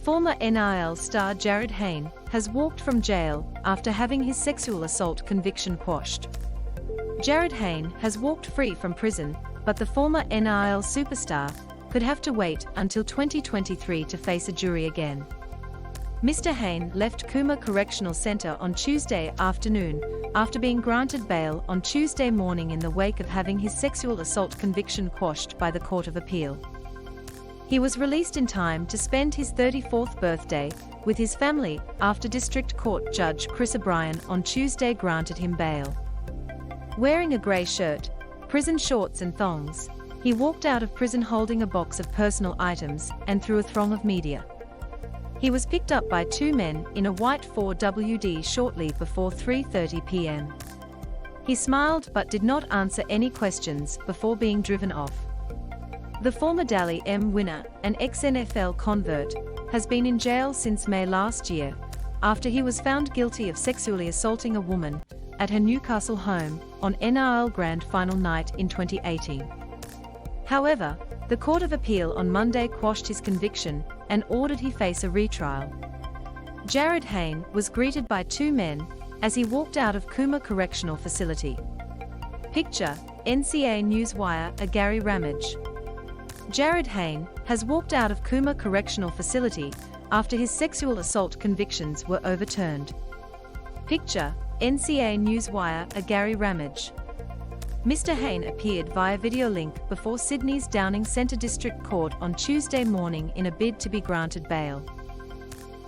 Former NIL star Jarryd Hayne has walked from jail after having his sexual assault conviction quashed. Jarryd Hayne has walked free from prison, but the former NIL superstar could have to wait until 2023 to face a jury again. Mr. Hayne left Cooma Correctional Centre on Tuesday afternoon after being granted bail on Tuesday morning in the wake of having his sexual assault conviction quashed by the Court of Appeal. He was released in time to spend his 34th birthday with his family after District Court Judge Chris O'Brien on Tuesday granted him bail. Wearing a grey shirt, prison shorts and thongs, he walked out of prison holding a box of personal items and through a throng of media. He was picked up by two men in a white 4WD shortly before 3:30 p.m. He smiled but did not answer any questions before being driven off. The former Dally M winner, an ex-NFL convert, has been in jail since May last year, after he was found guilty of sexually assaulting a woman at her Newcastle home on NRL Grand Final night in 2018. However, the Court of Appeal on Monday quashed his conviction and ordered he face a retrial. Jarryd Hayne was greeted by two men as he walked out of Cooma Correctional Facility. Picture, NCA Newswire, a Gary Ramage. Jarryd Hayne has walked out of Cooma Correctional Facility after his sexual assault convictions were overturned. Picture, NCA Newswire, a Gary Ramage. Mr. Hayne appeared via video link before Sydney's Downing Centre District Court on Tuesday morning in a bid to be granted bail.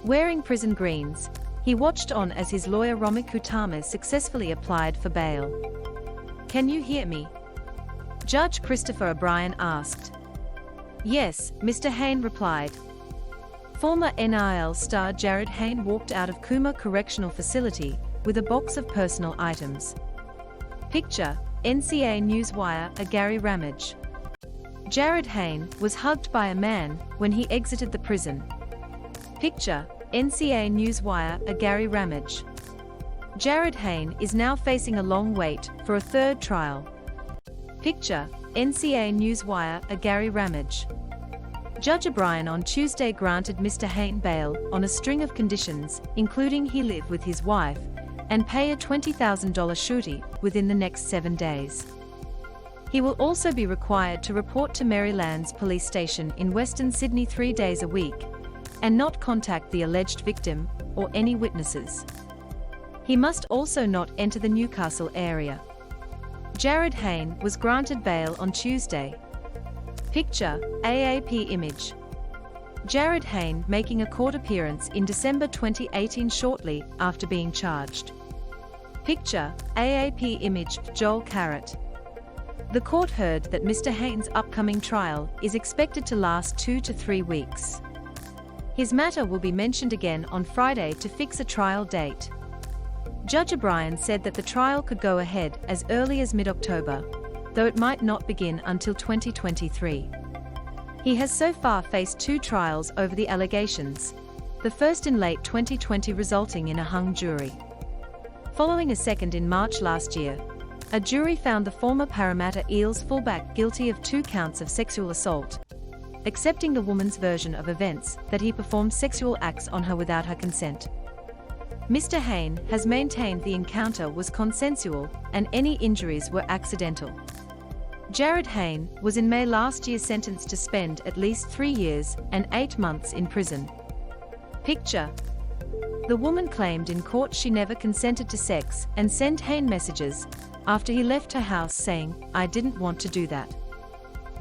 Wearing prison greens, he watched on as his lawyer Romy Kutama successfully applied for bail. "Can you hear me?" Judge Christopher O'Brien asked. "Yes," Mr. Hayne replied. Former NIL star Jarryd Hayne walked out of Cooma Correctional Facility with a box of personal items. Picture, NCA Newswire, a Gary Ramage. Jarryd Hayne was hugged by a man when he exited the prison. Picture, NCA Newswire, a Gary Ramage. Jarryd Hayne is now facing a long wait for a third trial. Picture, NCA Newswire, a Gary Ramage. Judge O'Brien on Tuesday granted Mr. Hayne bail on a string of conditions, including he live with his wife and pay a $20,000 surety within the next 7 days. He will also be required to report to Maryland's police station in Western Sydney 3 days a week and not contact the alleged victim or any witnesses. He must also not enter the Newcastle area. Jarryd Hayne was granted bail on Tuesday. Picture, AAP image. Jarryd Hayne making a court appearance in December 2018 shortly after being charged. Picture, AAP image, Joel Carrot. The court heard that Mr. Hayne's upcoming trial is expected to last 2 to 3 weeks. His matter will be mentioned again on Friday to fix a trial date. Judge O'Brien said that the trial could go ahead as early as mid-October, though it might not begin until 2023. He has so far faced 2 trials over the allegations, the first in late 2020 resulting in a hung jury. Following a second in March last year, a jury found the former Parramatta Eels fullback guilty of 2 counts of sexual assault, accepting the woman's version of events that he performed sexual acts on her without her consent. Mr. Hayne has maintained the encounter was consensual and any injuries were accidental. Jarryd Hayne was in May last year sentenced to spend at least 3 years and 8 months in prison. Picture. The woman claimed in court she never consented to sex and sent Hayne messages after he left her house saying, "I didn't want to do that."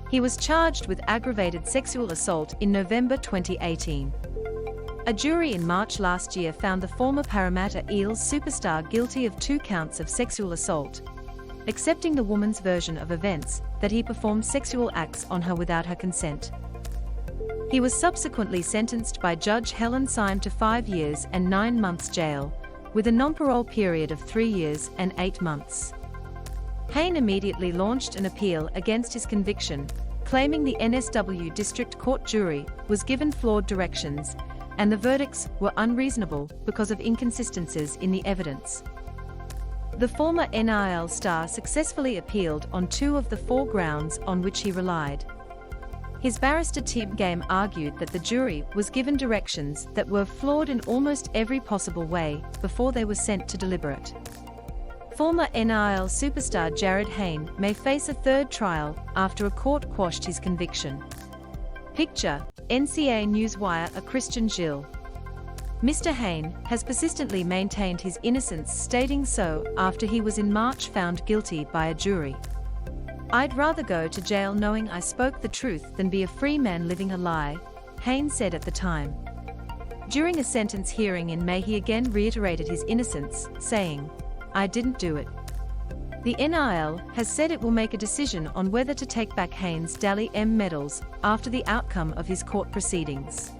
He was charged with aggravated sexual assault in November 2018. A jury in March last year found the former Parramatta Eels superstar guilty of 2 counts of sexual assault, accepting the woman's version of events that he performed sexual acts on her without her consent. He was subsequently sentenced by Judge Helen Syme to 5 years and 9 months jail, with a non-parole period of 3 years and 8 months. Hayne immediately launched an appeal against his conviction, claiming the NSW District Court jury was given flawed directions and the verdicts were unreasonable because of inconsistencies in the evidence. The former NIL star successfully appealed on 2 of the 4 grounds on which he relied. His barrister Tim Game argued that the jury was given directions that were flawed in almost every possible way before they were sent to deliberate. Former NRL superstar Jarryd Hayne may face a third trial after a court quashed his conviction. Picture, NCA Newswire. A Christian Gilles. Mr. Hayne has persistently maintained his innocence, stating so after he was in March found guilty by a jury. "I'd rather go to jail knowing I spoke the truth than be a free man living a lie," Hayne said at the time. During a sentence hearing in May, he again reiterated his innocence, saying, "I didn't do it." The NRL has said it will make a decision on whether to take back Hayne's Dally M medals after the outcome of his court proceedings.